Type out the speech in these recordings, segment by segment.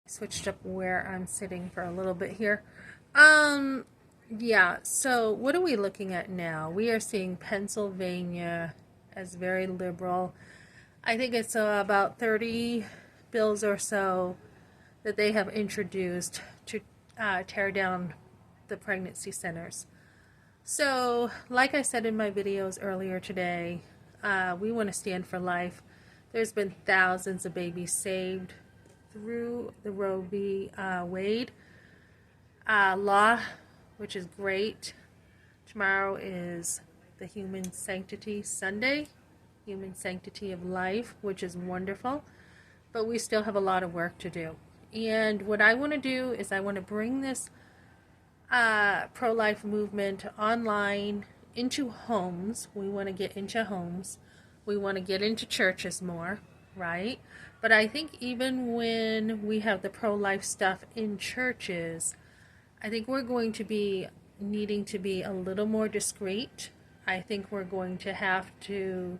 Switched up where I'm sitting for a little bit here. Um, yeah, so what are we looking at now? We are seeing Pennsylvania as very liberal. I think it's about 30 bills or so that they have introduced to tear down the pregnancy centers. So, like I said in my videos earlier today, we want to stand for life. There's been thousands of babies saved through the Roe v. Wade law, which is great. Tomorrow is the Human Sanctity Sunday, Human Sanctity of Life, which is wonderful. But we still have a lot of work to do. And what I want to do is I want to bring this pro-life movement online into homes. We want to get into homes. We want to get into churches more, right? But I think even when we have the pro-life stuff in churches, I think we're going to be needing to be a little more discreet. I think we're going to have to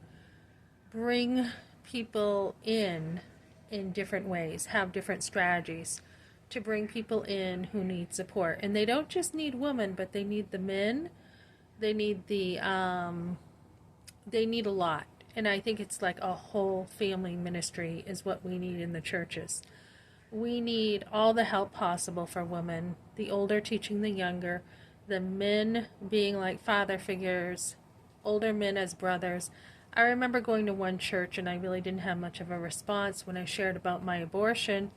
bring people in different ways, have different strategies to bring people in who need support. And they don't just need women, but they need the men. They need they need a lot. And I think it's like a whole family ministry is what we need in the churches. We need all the help possible for women, the older teaching the younger, the men being like father figures, older men as brothers. I remember going to one church and I really didn't have much of a response when I shared about my abortion.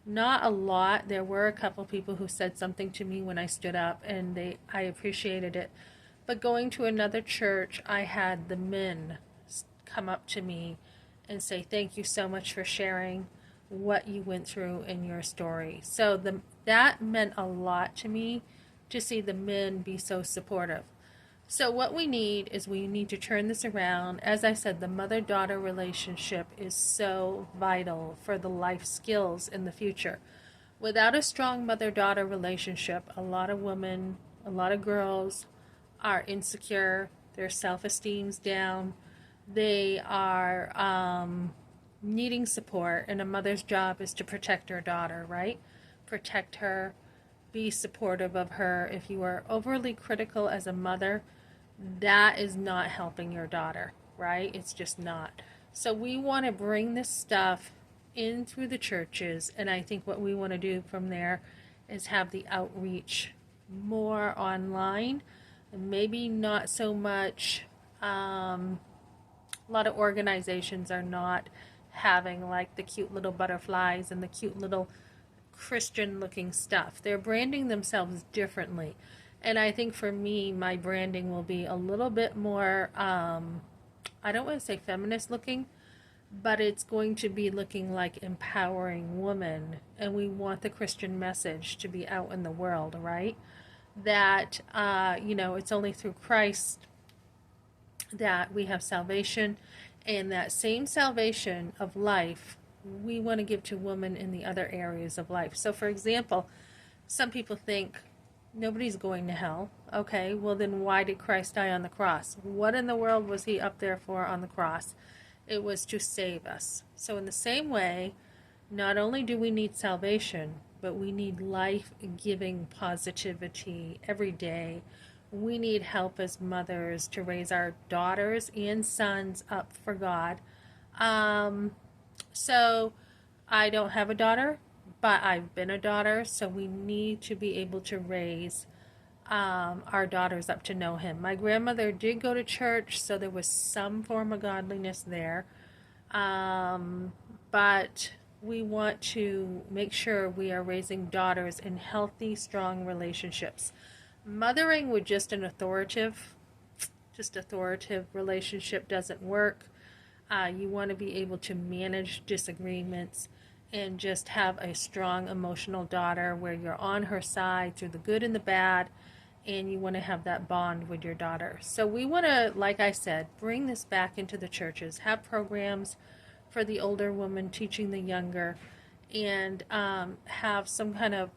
Not a lot. There were a couple people who said something to me when I stood up, and I appreciated it. But going to another church, I had the men come up to me and say, "Thank you so much for sharing what you went through in your story." So that meant a lot to me, to see the men be so supportive. So what we need is we need to turn this around. As I said, the mother-daughter relationship is so vital for the life skills in the future. Without a strong mother-daughter relationship, a lot of women, a lot of girls are insecure, their self-esteem's down, they are needing support, and a mother's job is to protect her daughter, right? Protect her, be supportive of her. If you are overly critical as a mother, that is not helping your daughter, right? It's just not. So we want to bring this stuff in through the churches, and I think what we want to do from there is have the outreach more online, and maybe not so much. A lot of organizations are not having like the cute little butterflies and the cute little Christian looking stuff. They're branding themselves differently. And I think for me, my branding will be a little bit more, I don't want to say feminist looking, but it's going to be looking like empowering women. And we want the Christian message to be out in the world, right? That, it's only through Christ that we have salvation, and that same salvation of life we want to give to women in the other areas of life. So, for example, some people think nobody's going to hell. Okay, well, then why did Christ die on the cross? What in the world was he up there for on the cross? It was to save us. So, in the same way, not only do we need salvation, but we need life giving positivity every day. We need help as mothers to raise our daughters and sons up for God. So I don't have a daughter, but I've been a daughter, so we need to be able to raise our daughters up to know him. My grandmother did go to church, so there was some form of godliness there. But we want to make sure we are raising daughters in healthy, strong relationships. Mothering with just authoritative relationship doesn't work. You want to be able to manage disagreements and just have a strong emotional daughter where you're on her side through the good and the bad, and you want to have that bond with your daughter. So we want to, like I said, bring this back into the churches, have programs for the older woman teaching the younger, and have some kind of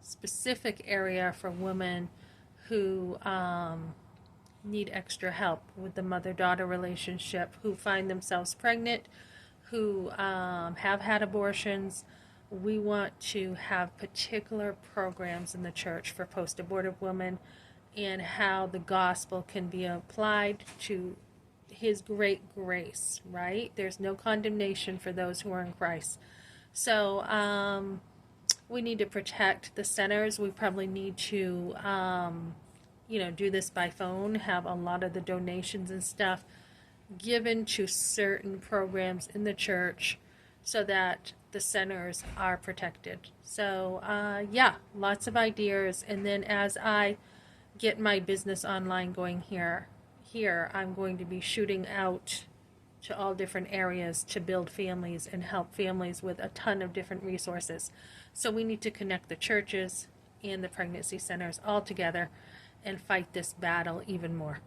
specific area for women who need extra help with the mother-daughter relationship, who find themselves pregnant, who have had abortions, we want to have particular programs in the church for post-abortive women and how the gospel can be applied to his great grace, right? There's no condemnation for those who are in Christ. So we need to protect the centers. We probably need to, do this by phone, have a lot of the donations and stuff given to certain programs in the church so that the centers are protected. So, lots of ideas. And then as I get my business online going here, I'm going to be shooting out to all different areas to build families and help families with a ton of different resources. So we need to connect the churches and the pregnancy centers all together and fight this battle even more.